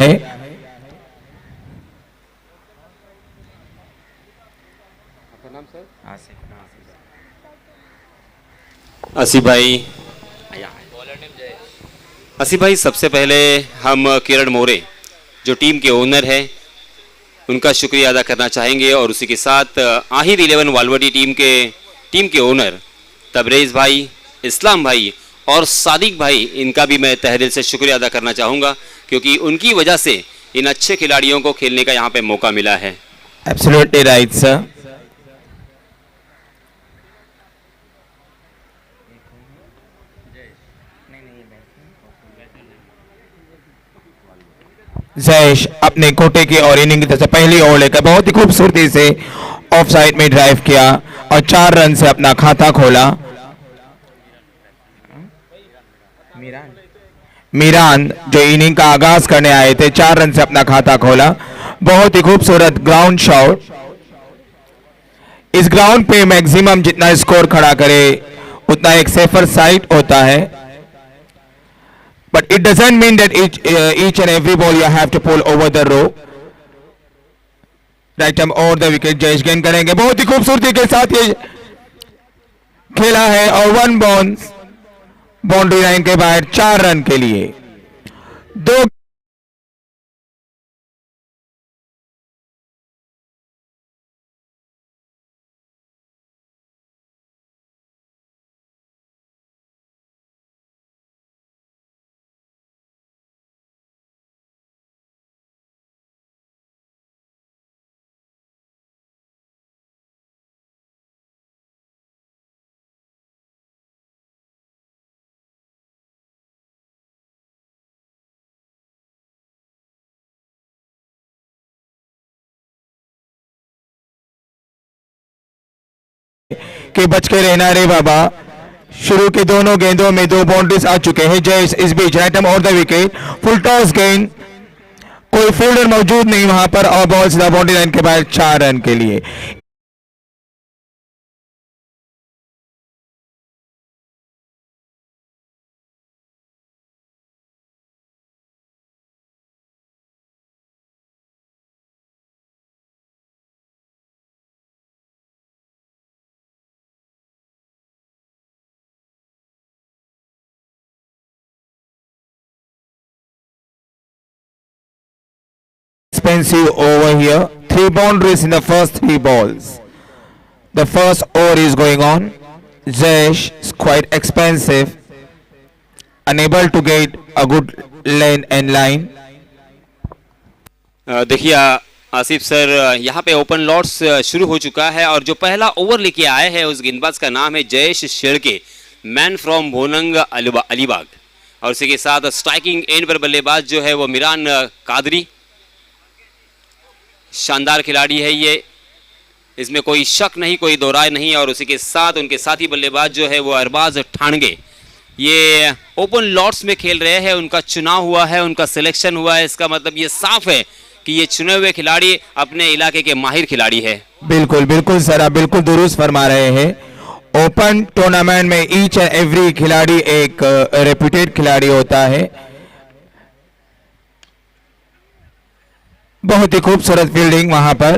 है। आसिफ भाई, आसिफ भाई, सबसे पहले हम किरण मोरे जो टीम के ओनर हैं उनका शुक्रिया अदा करना चाहेंगे और उसी के साथ आहिर 11 वालवटी टीम के ओनर तबरेज़ भाई, इस्लाम भाई और सादिक भाई, इनका भी मैं तहे दिल से शुक्रिया अदा करना चाहूँगा क्योंकि उनकी वजह से इन अच्छे खिलाड़ियों को खेलने का यहाँ पे मौका मिला है। Absolutely right sir. जयेश अपने कोटे की और इनिंग की तरफ से पहली ओवर लेकर बहुत ही खूबसूरती से ऑफ साइड में ड्राइव किया और 4 रन से अपना खाता खोला। मीरान जो इनिंग का आगाज करने आए थे 4 रन से अपना खाता खोला। बहुत ही खूबसूरत ग्राउंड शॉट। इस ग्राउंड पे मैक्सिमम जितना स्कोर खड़ा करे उतना एक सेफर साइड होता है, but it doesn't mean that each and every ball you have to pull over the rope. Right time over the wicket Jayesh गेंद करेंगे, बहुत ही खूबसूरती के साथ ये खेला है और 1 बाउंड्री लाइन के बाहर 4 रन के लिए। 2 के बच के रहना रे बाबा। शुरू के दोनों गेंदों में 2 बाउंड्रीज आ चुके हैं। जयेश इस बीच right time over the wicket, full toss गेंद, कोई फील्डर मौजूद नहीं वहां पर और बॉल सीधा बाउंड्री लाइन के बाहर 4 रन के लिए। Expensive over here. 3 boundaries in the first 3 balls. The first over is going on. Jayesh is quite expensive, unable to get a good lane and line. देखिए आसिफ सर, यहाँ पे open lots शुरू हो चुका है और जो पहला ओवर लेके आए हैं उस गेंदबाज का नाम है जयेश शेड़के, मैन फ्रॉम भोनंग अलीबाग। और उसी के साथ स्ट्राइकिंग एंड पर बल्लेबाज जो है वो मीरान कादरी, शानदार खिलाड़ी है ये, इसमें कोई शक नहीं, कोई दो राय नहीं। और उसी के साथ उनके साथी बल्लेबाज जो है वो अरबाज ठाणगे, ये ओपन लॉट्स में खेल रहे हैं, उनका चुनाव हुआ है, उनका सिलेक्शन हुआ है। इसका मतलब ये साफ है कि ये चुने हुए खिलाड़ी अपने इलाके के माहिर खिलाड़ी है। बिल्कुल बिल्कुल सर, आप बिल्कुल दुरुस्त फरमा रहे हैं। ओपन टूर्नामेंट में ईच एंड एवरी खिलाड़ी एक रेप्यूटेड खिलाड़ी होता है। बहुत ही खूबसूरत फील्डिंग वहां पर।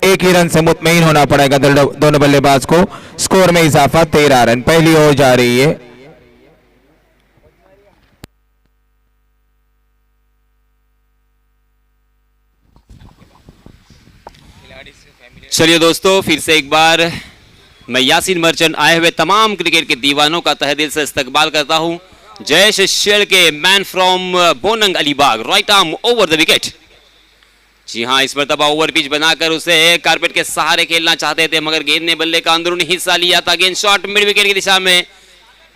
1 ही रन से मुतमईन होना पड़ेगा दोनों बल्लेबाज को। स्कोर में इजाफा 13 रन। पहली ओवर जा रही है। चलिए दोस्तों, फिर से एक बार मैं यासीन मर्चेंट आए हुए तमाम क्रिकेट के दीवानों का तहे दिल से इस्तकबाल करता हूं। Jayesh Shedke, man from Bhonang Alibag, right arm over the wicket. जी हाँ, इस मरतबा ओवर पिच बनाकर उसे कारपेट के सहारे खेलना चाहते थे, मगर गेंद ने बल्ले का अंदरूनी हिस्सा लिया था। गेंद शॉट मिड विकेट की दिशा में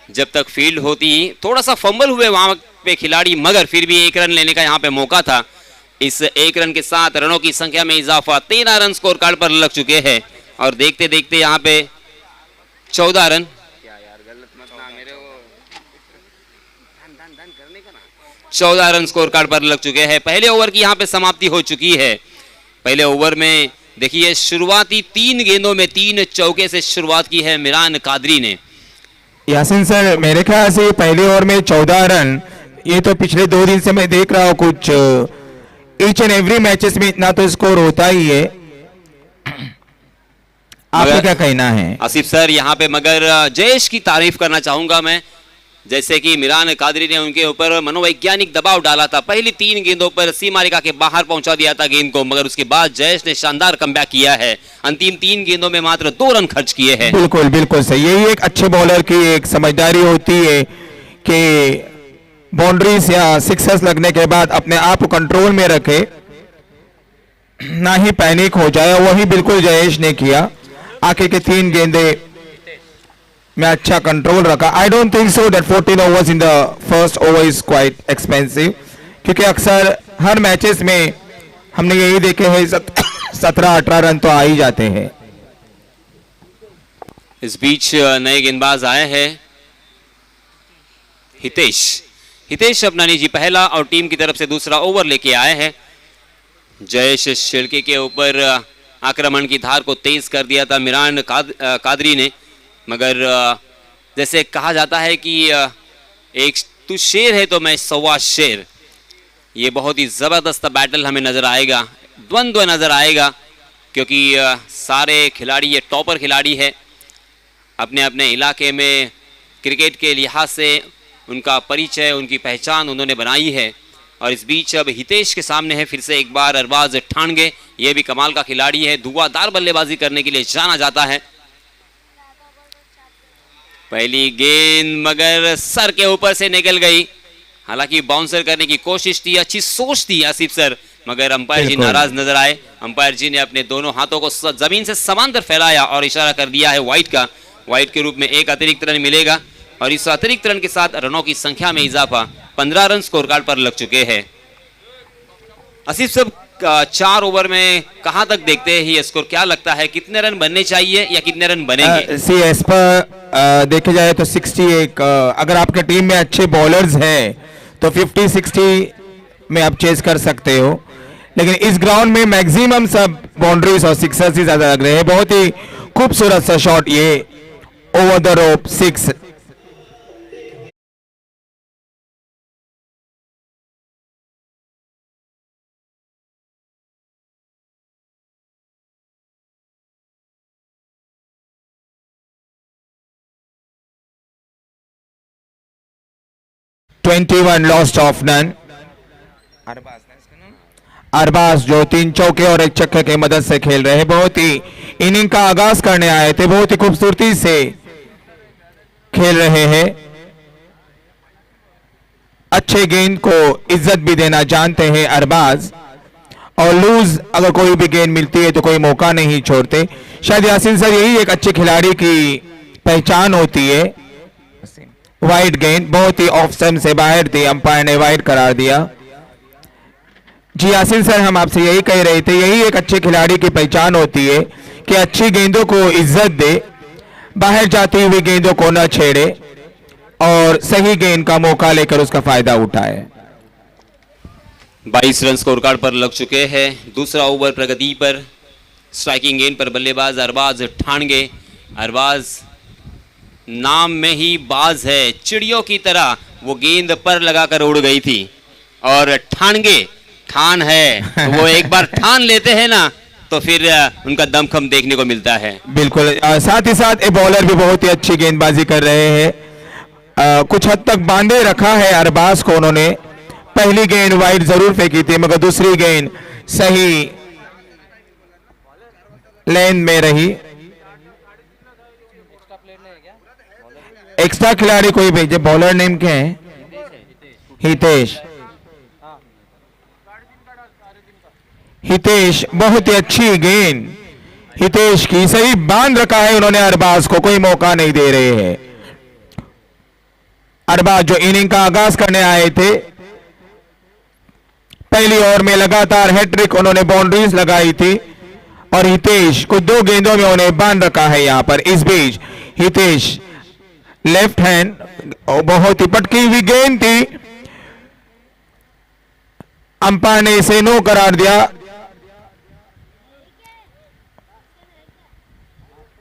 जब तक फील्ड होती, थोड़ा सा फंबल हुए वहां पे खिलाड़ी, मगर फिर भी 1 रन लेने का यहाँ पे मौका था। इस 1 रन के साथ रनों की संख्या में इजाफा, 13 रन स्कोर कार्ड पर लग चुके हैं और देखते देखते यहाँ पे 14 रन। 14 रन स्कोर कार्ड पर लग चुके हैं। पहले ओवर की यहाँ पे समाप्ति हो चुकी है। पहले ओवर में देखिए शुरुआती 3 गेंदों में 3 चौके से शुरुआत की है मीरान कादरी ने। यासीन सर, मेरे ख्याल से पहले ओवर में 14 रन, ये तो पिछले 2 दिन से मैं देख रहा हूँ कुछ ईच एंड एवरी मैचेस में इतना तो स्कोर होता ही है। आपका मगर- क्या कहना है? आसिफ सर यहाँ पे मगर जयेश की तारीफ करना चाहूंगा मैं, जैसे कि मिरान कादरी ने उनके ऊपर मनोवैज्ञानिक दबाव डाला था, पहली 3 गेंदों पर सीमा रेखा के बाहर पहुंचा दिया था गेंद को, मगर उसके बाद जयेश ने शानदार कमबैक किया है, अंतिम 3 गेंदों में मात्र 2 रन खर्च किए हैं। बिल्कुल बिल्कुल सही, यही एक अच्छे बॉलर की एक समझदारी होती है कि बाउंड्रीज या सिक्सर्स लगने के बाद अपने आप को कंट्रोल में रखे, ना ही पैनिक हो जाए। वही बिल्कुल जयेश ने किया, आखिर के 3 गेंदे में अच्छा कंट्रोल रखा। I don't think so that 14 overs in the first over is quite expensive, क्योंकि अक्सर हर मैचेस में हमने यही देखे हैं 17-18 रन तो आ ही जाते हैं। इस बीच नए गेंदबाज आए हैं हितेश अपना निजी पहला और टीम की तरफ से दूसरा ओवर लेके आए हैं। जयेश शेड़के के ऊपर आक्रमण की धार को तेज कर दिया था मिरान कादरी ने, मगर जैसे कहा जाता है कि एक तू शेर है तो मैं 125 शेर, ये बहुत ही ज़बरदस्त बैटल हमें नज़र आएगा, द्वंद्व नज़र आएगा, क्योंकि सारे खिलाड़ी ये टॉपर खिलाड़ी है, अपने अपने इलाके में क्रिकेट के लिहाज से उनका परिचय, उनकी पहचान उन्होंने बनाई है। और इस बीच अब हितेश के सामने है फिर से एक बार अरबाज ठाणगे, ये भी कमाल का खिलाड़ी है, धुआंधार बल्लेबाजी करने के लिए जाना जाता है। पहली गेंद मगर सर के ऊपर से निकल गई, हालांकि बाउंसर करने की कोशिश थी, अच्छी सोच थी आसिफ सर, मगर अंपायर जी नाराज नजर आए। अंपायर जी ने अपने दोनों हाथों को जमीन से समांतर फैलाया और इशारा कर दिया है वाइड का। वाइड के रूप में एक अतिरिक्त रन मिलेगा और इस अतिरिक्त रन के साथ रनों की संख्या में इजाफा, 15 रन स्कोर कार्ड पर लग चुके हैं। आसिफ साहब 4 ओवर में कहां तक देखते हैं ये स्कोर, क्या लगता है कितने रन बनने चाहिए या कितने रन बनेंगे? सी एस पर देखे जाए तो 61, अगर आपके टीम में अच्छे बॉलर्स हैं तो 50-60 में आप चेस कर सकते हो, लेकिन इस ग्राउंड में मैक्सिमम सब बाउंड्रीज और सिक्सर्स ही ज्यादा लग रहे हैं। बहुत ही खूबसूरत सा शॉट ये over the rope 6। Lost of none. Arbaz जो 3 चौके और 1 छक्के की मदद से खेल रहे हैं, बहुत ही इनिंग का आगाज करने आए थे, बहुत ही खूबसूरती से खेल रहे हैं, अच्छे गेंद को इज्जत भी देना जानते हैं अरबाज, और लूज अगर कोई भी गेंद मिलती है तो कोई मौका नहीं छोड़ते। शायद यासीन सर यही एक अच्छे खिलाड़ी की पहचान होती है। वाइड गेंद बहुत ही ऑफ स्टंप से बाहर थी, अंपायर ने वाइड करार दिया। जी यासीन सर, हम आपसे यही कह रहे थे, यही एक अच्छे खिलाड़ी की पहचान होती है कि अच्छी गेंदों को इज्जत दे, बाहर जाती हुई गेंदों को न छेड़े और सही गेंद का मौका लेकर उसका फायदा उठाए। 22 रन स्कोर कार्ड पर लग चुके हैं। दूसरा ओवर प्रगति पर, स्ट्राइकिंग गेंद पर बल्लेबाज अरबाज ठाणगे। अरबाज नाम में ही बाज है, चिड़ियों की तरह वो गेंद पर लगाकर उड़ गई थी, और ठाणगे ठान है, तो वो एक बार ठान लेते हैं ना तो फिर उनका दमखम देखने को मिलता है। बिल्कुल, साथ ही साथ ये बॉलर भी बहुत ही अच्छी गेंदबाजी कर रहे हैं, कुछ हद तक बांधे रखा है अरबाज को उन्होंने। पहली गेंद वाइड जरूर फेंकी थी, मगर दूसरी गेंद सही लेन में रही। एक्स्ट्रा खिलाड़ी कोई भेजे, बॉलर नेम क्या है? हितेश। हितेश, बहुत ही अच्छी गेंद हितेश की, सही बांध रखा है उन्होंने अरबाज को, कोई मौका नहीं दे रहे हैं। अरबाज जो इनिंग का आगाज करने आए थे, पहली ओवर में लगातार हैट्रिक उन्होंने बाउंड्रीज लगाई थी, और हितेश को 2 गेंदों में उन्हें बांध रखा है यहां पर। इस बीच हितेश लेफ्ट हैंड, बहुत ही पटकी हुई गेंद थी, अंपायर ने इसे नो करार दिया।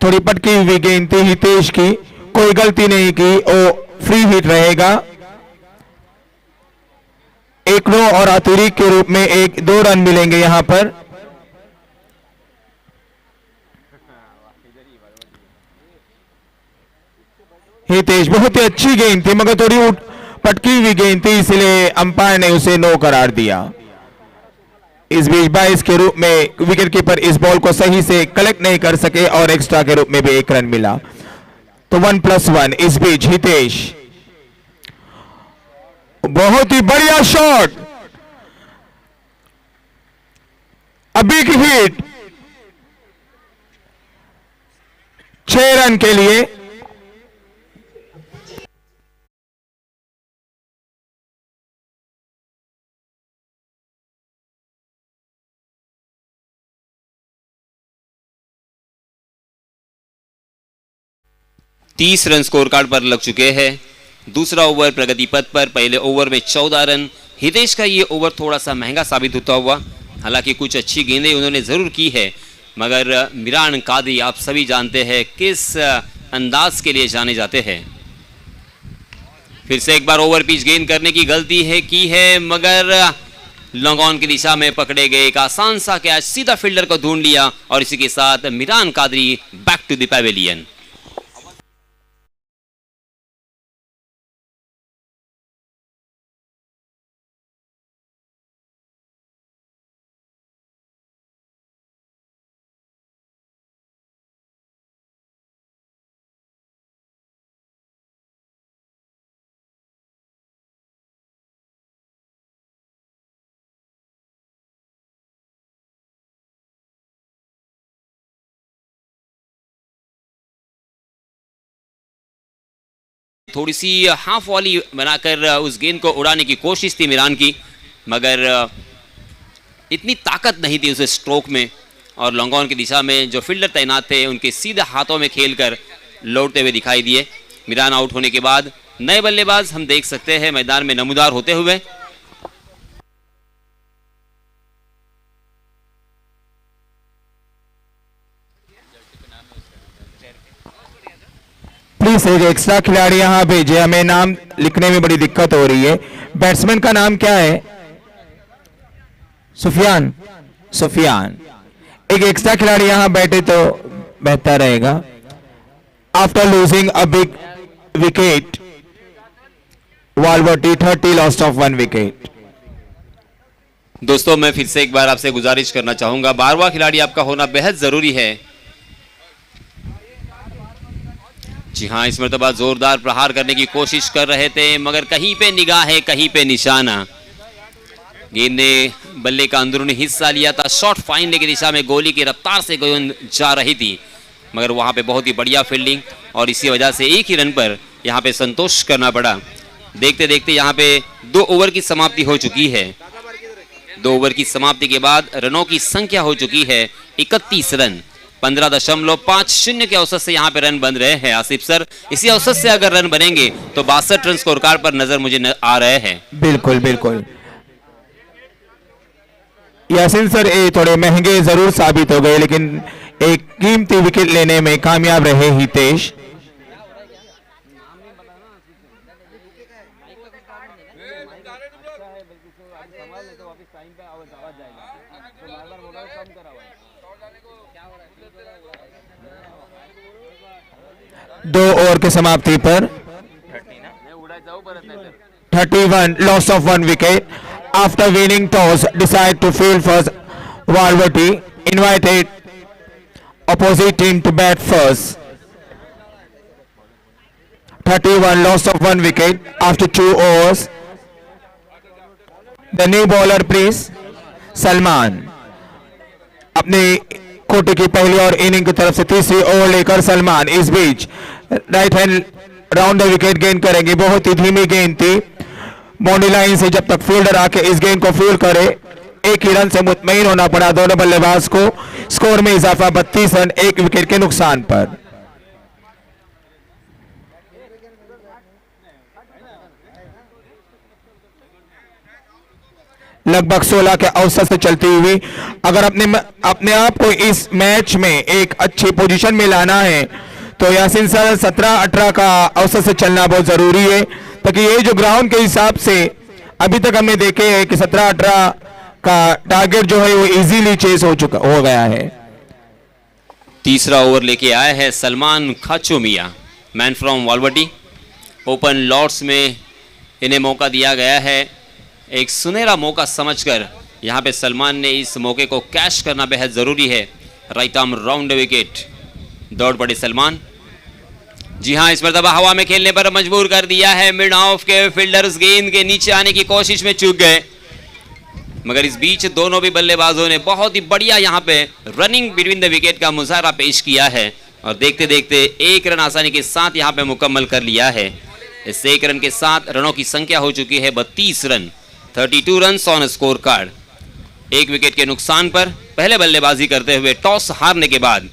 थोड़ी पटकी हुई गेंद थी हितेश की, कोई गलती नहीं की, वो फ्री हिट रहेगा। एक नो और अतिरिक्त के रूप में एक 2 रन मिलेंगे यहां पर। हितेश, बहुत ही अच्छी गेंद थी मगर थोड़ी पटकी हुई गेंद थी, इसलिए अंपायर ने उसे नो करार दिया। इस बीच 22 के रूप में विकेट कीपर इस बॉल को सही से कलेक्ट नहीं कर सके और एक्स्ट्रा के रूप में भी 1 रन मिला, तो 1+1। इस बीच हितेश, बहुत ही बढ़िया shot, a big hit, 6 run के लिए। तीस रन स्कोर कार्ड पर लग चुके हैं। दूसरा ओवर प्रगति पथ पर। पहले ओवर में 14 रन। हितेश का ये ओवर थोड़ा सा महंगा साबित होता हुआ, हालांकि कुछ अच्छी गेंदें उन्होंने जरूर की है, मगर मिरान कादरी आप सभी जानते हैं किस अंदाज के लिए जाने जाते हैं। फिर से एक बार ओवर पिच गेंद करने की गलती की है, मगर लॉन्ग ऑन की दिशा में पकड़े गए एक आसान सा कैच सीधा फील्डर को ढूंढ लिया और इसी के साथ Miran Qadri back to the pavilion. थोड़ी सी हाफ वॉली बनाकर उस गेंद को उड़ाने की कोशिश थी मिरान की, मगर इतनी ताकत नहीं थी उस स्ट्रोक में और लॉन्ग ऑन की दिशा में जो फील्डर तैनात थे उनके सीधे हाथों में खेलकर लौटते हुए दिखाई दिए। मिरान आउट होने के बाद नए बल्लेबाज हम देख सकते हैं मैदान में नमूदार होते हुए। प्लीज एक एक्स्ट्रा खिलाड़ी यहां भेजे, हमें नाम लिखने में बड़ी दिक्कत हो रही है। बैट्समैन का नाम क्या है? सुफियान। सुफियान, एक एक्स्ट्रा खिलाड़ी यहां बैठे तो बेहतर रहेगा। After losing a big wicket, Walwati 30 lost of 1 wicket. दोस्तों मैं फिर से एक बार आपसे गुजारिश करना चाहूंगा, 12वां खिलाड़ी आपका होना बेहद जरूरी है। जी हाँ, इस मरतबा जोरदार प्रहार करने की कोशिश कर रहे थे, मगर कहीं पे निगाह है कहीं पे निशाना। गेंद ने बल्ले का अंदरूनी हिस्सा लिया था, शॉट फाइनल की दिशा में गोली की रफ्तार से गेंद जा रही थी, मगर वहां पे बहुत ही बढ़िया फील्डिंग और इसी वजह से 1 ही रन पर यहां पे संतोष करना पड़ा। देखते देखते यहां पे 2 ओवर की समाप्ति हो चुकी है। 2 ओवर की समाप्ति के बाद रनों की संख्या हो चुकी है 31 रन। 15.50 के औसत से यहाँ पे रन बन रहे हैं आसिफ सर। इसी औसत से अगर रन बनेंगे तो 62 रन स्कोर कार्ड पर नजर मुझे आ रहे हैं। बिल्कुल बिल्कुल यासीन सर, ये थोड़े महंगे जरूर साबित हो गए, लेकिन एक कीमती विकेट लेने में कामयाब रहे हितेश। दो ओवर की समाप्ति पर 31 loss of 1 wicket. After winning toss, decide to field first. Valverde invited opposite team to bat first. 31 loss of 1 wicket after 2 overs. The new bowler please, Salman. अपने कोटे की पहली और इनिंग की तरफ से तीसरी ओवर लेकर सलमान इस बीच right hand round the wicket गेंद करेंगे। बहुत ही धीमी गेंद थी, बाउंड्री लाइन से जब तक फील्डर आके इस गेंद को फील्ड करे 1 ही रन से मुतमईन होना पड़ा दोनों बल्लेबाज को। स्कोर में इजाफा 32 रन 1 विकेट के नुकसान पर। लगभग 16 के औसत से चलती हुई अगर अपने आप को इस मैच में एक अच्छी पोजीशन में लाना है तो यासीन सर 17-18 का औसत से चलना बहुत जरूरी है, ताकि ये जो ग्राउंड के हिसाब से अभी तक हमने देखे हैं कि 17-18 का टारगेट जो है वो इजीली चेस हो गया है। तीसरा ओवर लेके आया है Salman Khachomia, man from Walwati. Open Lord's में इन्हें मौका दिया गया है, एक सुनहरा मौका समझकर यहाँ पे सलमान ने इस मौके को कैश करना बेहद ज़रूरी है। राइट आर्म राउंड विकेट, दौड़ पड़े सलमान। जी हाँ, इस मरतबा हवा में खेलने पर मजबूर कर दिया है। मिड ऑफ के फील्डर्स गेंद के नीचे आने की कोशिश में चूक गए, मगर इस बीच दोनों भी बल्लेबाजों ने बहुत ही बढ़िया यहाँ पे रनिंग बिटवीन द विकेट का मुजाहरा पेश किया है और देखते देखते एक रन आसानी के साथ यहाँ पे मुकम्मल कर लिया है। इस एक रन के साथ रनों की संख्या हो चुकी है 32 run, 32 run on score card. एक विकेट के नुकसान पर पहले बल्लेबाजी करते हुए टॉस हारने के बाद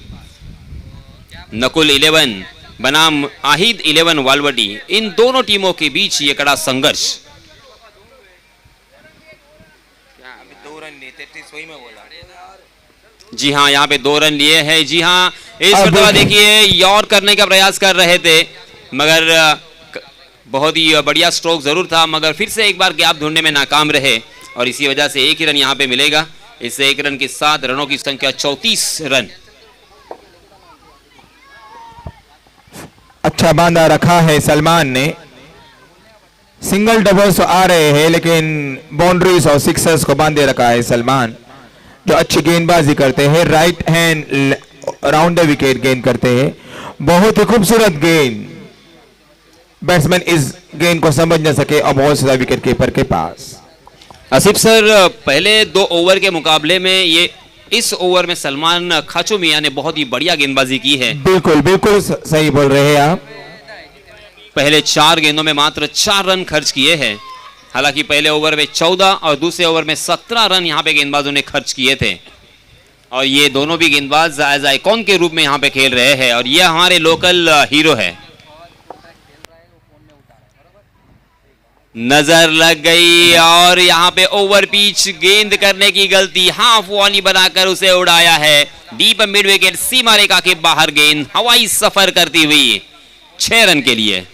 नकुल 11 बनाम आहिद 11 वालवटी, इन दोनों टीमों के बीच ये कड़ा संघर्ष। जी हाँ, यहाँ पे 2 रन लिए हैं। जी हाँ, इस मरतबा देखिए यॉर्क करने का प्रयास कर रहे थे, मगर बहुत ही बढ़िया स्ट्रोक जरूर था, मगर फिर से एक बार गैप ढूंढने में नाकाम रहे और इसी वजह से एक ही रन यहाँ पे मिलेगा। इस एक रन के साथ रनों की संख्या 34 रन। अच्छा बांधा रखा है सलमान ने। सिंगल डबल्स आ रहे हैं लेकिन बाउंड्रीज और सिक्सर्स को बांधे रखा है सलमान, जो अच्छी गेंदबाजी करते हैं, right hand round the wicket गेंद करते हैं। बहुत ही खूबसूरत गेंद, बैट्समैन इस गेंद को समझ न सके और बहुत सीधा विकेट कीपर के पास। आसिफ सर, पहले 2 ओवर के मुकाबले में ये इस ओवर में सलमान खाचोमिया ने बहुत ही बढ़िया गेंदबाजी की है। बिल्कुल बिल्कुल सही बोल रहे हैं आप। पहले 4 गेंदों में मात्र 4 रन खर्च किए हैं। हालांकि पहले ओवर में 14 और दूसरे ओवर में 17 रन यहाँ पे गेंदबाजों ने खर्च किए थे और ये दोनों भी गेंदबाज एज आइकॉन के रूप में यहाँ पे खेल रहे हैं और ये हमारे लोकल हीरो है। नजर लग गई और यहाँ पे ओवर पिच गेंद करने की गलती, हाफ वॉली बनाकर उसे उड़ाया है डीप मिड विकेट सीमा रेखा के बाहर। गेंद हवाई सफर करती हुई 6 रन के लिए।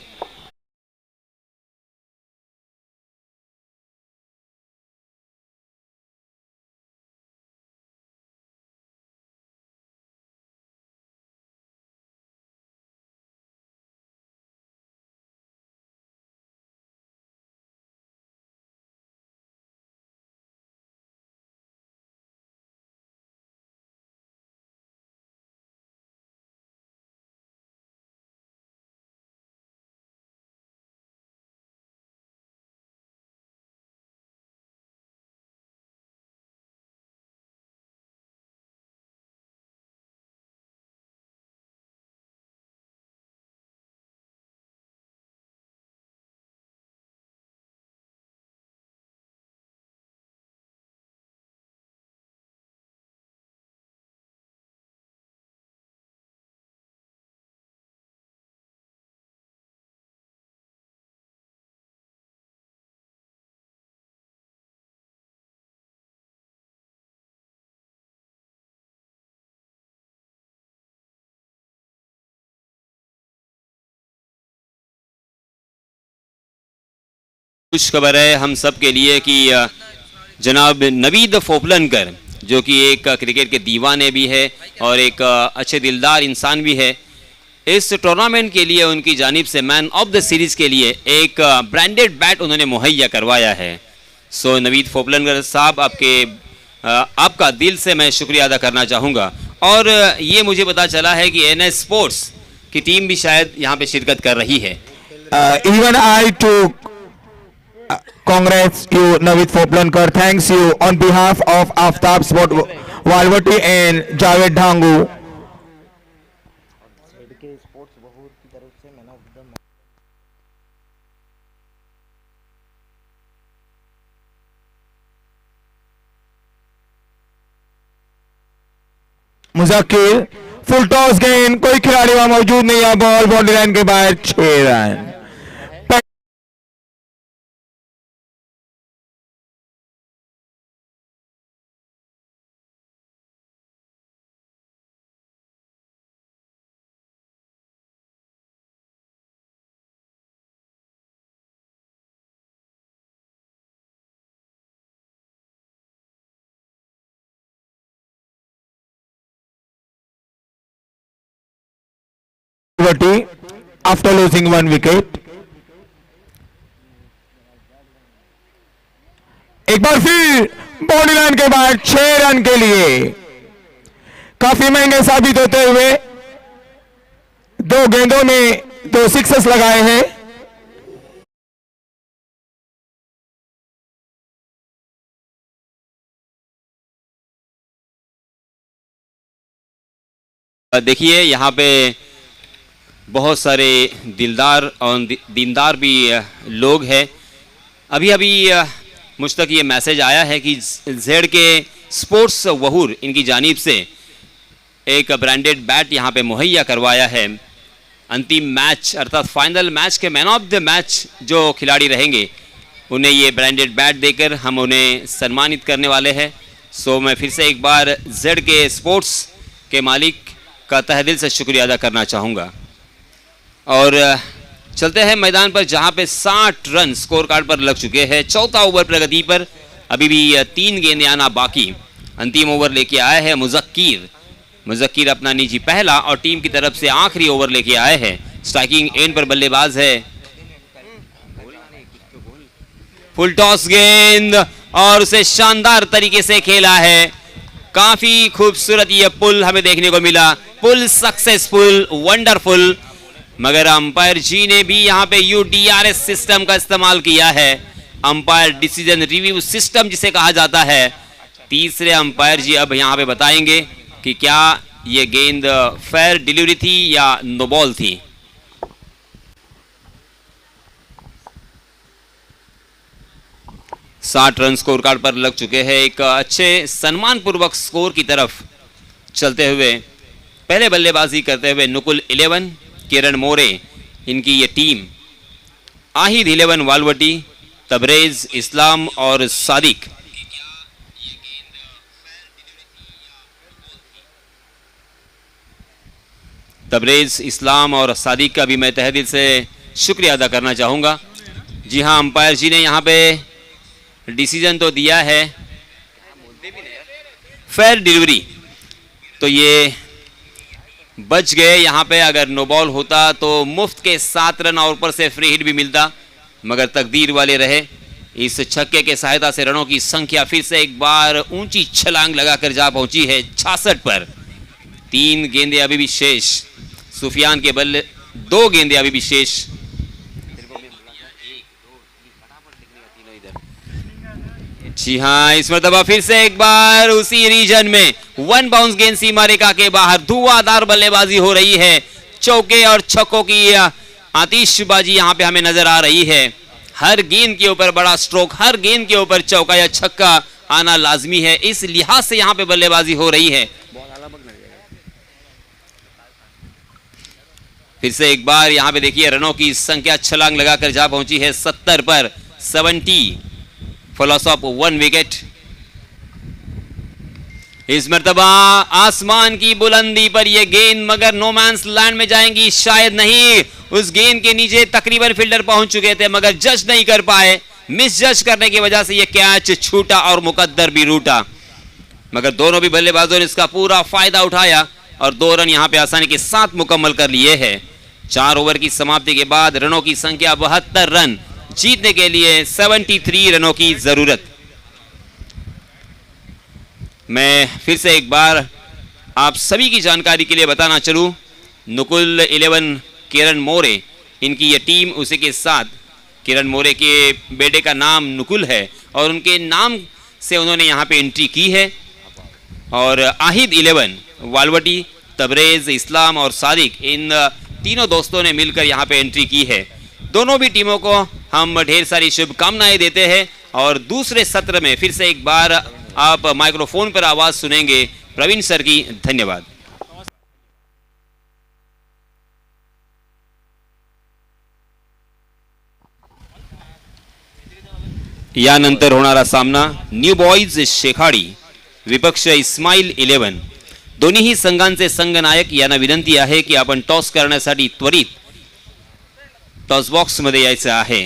खुश खबर है हम सब के लिए कि जनाब नवीद फोपलनकर, जो कि एक क्रिकेट के दीवाने भी है और एक अच्छे दिलदार इंसान भी है, इस टूर्नामेंट के लिए उनकी जानिब से मैन ऑफ द सीरीज के लिए एक ब्रांडेड बैट उन्होंने मुहैया करवाया है। सो नवीद फोपलनकर साहब, आपका दिल से मैं शुक्रिया अदा करना चाहूँगा। और ये मुझे पता चला है कि एनएस स्पोर्ट्स की टीम भी शायद यहाँ पे शिरकत कर रही है। Even I too congrats you, Navid Foplankar. Thanks you on behalf of Aftab Sport Walwati and Javed Dhangu. Mujakir full toss गेंद, कोई खिलाड़ी वहां मौजूद नहीं है, बॉल बाउंड्री लाइन के बाहर, 6 run. Walwati after losing 1 wicket. एक बार फिर बाउंड्री लाइन के बाद 6 रन के लिए काफी महंगे साबित होते हुए 2 गेंदों में 2 सिक्सेस लगाए हैं. देखिए यहाँ पे बहुत सारे दिलदार और दीनदार भी लोग हैं. अभी अभी मुझ तक ये मैसेज आया है कि जेड के स्पोर्ट्स वहूर इनकी जानिब से एक ब्रांडेड बैट यहाँ पे मुहैया करवाया है. अंतिम मैच अर्थात फाइनल मैच के मैन ऑफ द मैच जो खिलाड़ी रहेंगे उन्हें ये ब्रांडेड बैट देकर हम उन्हें सम्मानित करने वाले हैं. सो मैं फिर से एक बार जेड के स्पोर्ट्स के मालिक का तहे दिल से शुक्रिया अदा करना चाहूँगा. और चलते हैं मैदान पर जहाँ पे 60 रन स्कोर कार्ड पर लग चुके हैं. चौथा ओवर प्रगति पर, अभी भी 3 गेंदें आना बाकी. अंतिम ओवर लेके आए हैं मुजक्किर अपना निजी पहला और टीम की तरफ से आखिरी ओवर लेके आए हैं. स्ट्राइकिंग एंड पर बल्लेबाज है. फुल टॉस गेंद और उसे शानदार तरीके से खेला है. काफी खूबसूरत ये पुल हमें देखने को मिला. पुल सक्सेसफुल, वंडरफुल. मगर अंपायर जी ने भी यहाँ पे UDRS सिस्टम का इस्तेमाल किया है. अंपायर डिसीजन रिव्यू सिस्टम जिसे कहा जाता है. तीसरे अंपायर जी अब यहाँ पे बताएंगे कि क्या ये गेंद फेयर डिलीवरी थी या नो बॉल थी. साठ रन स्कोर कार्ड पर लग चुके हैं. एक अच्छे सम्मानपूर्वक स्कोर की तरफ चलते हुए पहले बल्लेबाजी करते हुए नुकुल 11, किरण मोरे इनकी ये टीम, आहिद 11 वालवटी, तबरेज, इस्लाम और सादिक. तबरेज, इस्लाम और सादिक का भी मैं तहे दिल से शुक्रिया अदा करना चाहूँगा. जी हाँ, अंपायर जी ने यहाँ पे डिसीजन तो दिया है फेयर डिलीवरी, तो ये बच गए. यहाँ पे अगर नो बॉल होता तो मुफ्त के 7 रन और ऊपर से फ्री हिट भी मिलता, मगर तकदीर वाले रहे. इस छक्के के सहायता से रनों की संख्या फिर से एक बार ऊंची छलांग लगाकर जा पहुंची है 66 पर. 3 गेंदें अभी भी शेष. सुफियान के बल्ले 2 गेंदें अभी भी शेष. जी हाँ, इस मरतबा फिर से एक बार उसी रीजन में 1 बाउंस गेंद सीमा रेखा के बाहर धुआंधार बल्लेबाजी हो रही है. चौके और छक्कों की आतिशबाजी यहाँ पे हमें नजर आ रही है. हर गेंद के ऊपर बड़ा स्ट्रोक, हर गेंद के ऊपर चौका या छक्का आना लाजमी है. इस लिहाज से यहाँ पे बल्लेबाजी हो रही है. फिर से एक बार यहाँ पे देखिए रनों की संख्या छलांग लगाकर जा पहुंची है 70 पर. 70 फॉलोस ऑफ 1 विकेट. इस मर्तबा आसमान की बुलंदी पर यह गेंद मगर नो मैंस लैंड में जाएंगी शायद नहीं. उस गेंद के नीचे तकरीबन फील्डर पहुंच चुके थे मगर जज नहीं कर पाए. मिस जज करने की वजह से यह कैच छूटा और मुकद्दर भी रूटा. मगर दोनों भी बल्लेबाजों ने इसका पूरा फायदा उठाया और 2 रन यहां पे आसानी के साथ मुकम्मल कर लिए हैं. 4 ओवर की समाप्ति के बाद रनों की संख्या 72 रन. जीतने के लिए 73 रनों की जरूरत. मैं फिर से एक बार आप सभी की जानकारी के लिए बताना चलूं, नुकुल 11 किरण मोरे इनकी ये टीम, उसी के साथ किरण मोरे के बेटे का नाम नुकुल है और उनके नाम से उन्होंने यहाँ पे एंट्री की है. और आहिद 11 वालवटी, तबरेज, इस्लाम और सादिक इन तीनों दोस्तों ने मिलकर यहाँ पे एंट्री की है. दोनों भी टीमों को हम ढेर सारी शुभकामनाएं देते हैं. और दूसरे सत्र में फिर से एक बार आप माइक्रोफोन पर आवाज सुनेंगे प्रवीण सर की. धन्यवाद. यानंतर होणारा सामना न्यू बॉयज शेखाडी विपक्ष इस्माईल 11. दोन्हीही संघांचे संघनायक यांना विनंती आहे की आपण टॉस करण्यासाठी त्वरित टॉस बॉक्स मध्ये यायचं आहे.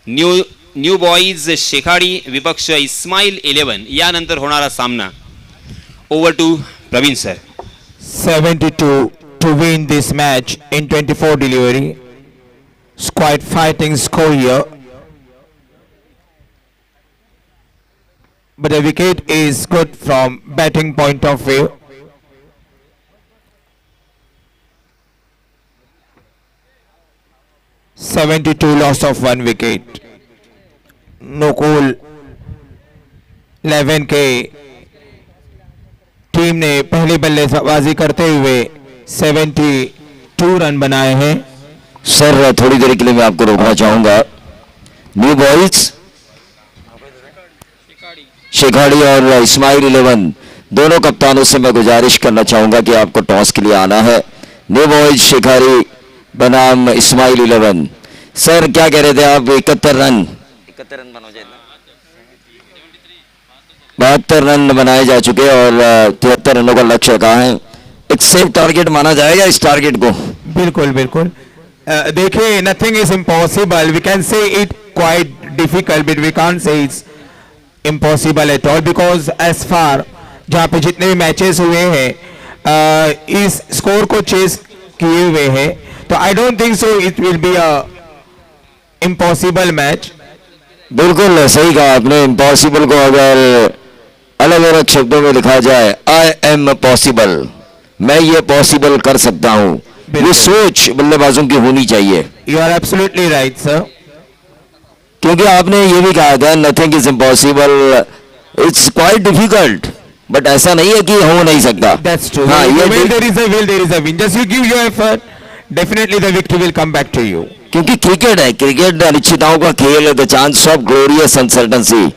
न्यू बॉयज शेखाडी विपक्ष इस्माईल 11 यानंतर होणारा सामना. Over to Praveen sir. 72 to win this match in 24 delivery. It's quite fighting score here. But the wicket is good from batting point of view. (72) loss of 1 wicket. Nakul 11 के team ने पहली बल्लेबाजी करते हुए 72 रन बनाए हैं। सर थोड़ी देर के लिए मैं आपको रोकना चाहूंगा। न्यू बॉयज शेखाड़ी और इस्माइल 11 दोनों कप्तानों से मैं गुजारिश करना चाहूंगा कि आपको टॉस के लिए आना है। न्यू बॉयज शेखाड़ी बनाम इस्माइल 11। सर क्या कह रहे थे आप? 71 रन 72 रन बनाए जा चुके और 73 रनों का लक्ष्य रखा है। एक सेफ टारगेट माना जाएगा इस टारगेट को? बिल्कुल बिल्कुल। देखिए, nothing is impossible. We can say it quite difficult but we can't say it's impossible at all, because as far जहाँ पे जितने भी मैचेस हुए हैं इस स्कोर को चेस किए हुए हैं, तो I don't think so it will be a impossible match. बिल्कुल सही कहा आपने। इम्पॉसिबल को अगर अलग अलग शब्दों में लिखा जाए, आई एम पॉसिबल, मैं ये पॉसिबल कर सकता हूँ, ये सोच बल्लेबाजों की होनी चाहिए। You are absolutely right sir, क्योंकि आपने ये भी कहा था nothing is impossible, it's quite difficult, but ऐसा नहीं है कि हो नहीं सकता। That's true. हाँ, ये when there is a will there is a win. Just you give your effort, definitely the victory will come back to you. क्योंकि क्रिकेट है, क्रिकेट अनिश्चितताओं का खेल है, the chance of glorious uncertainty.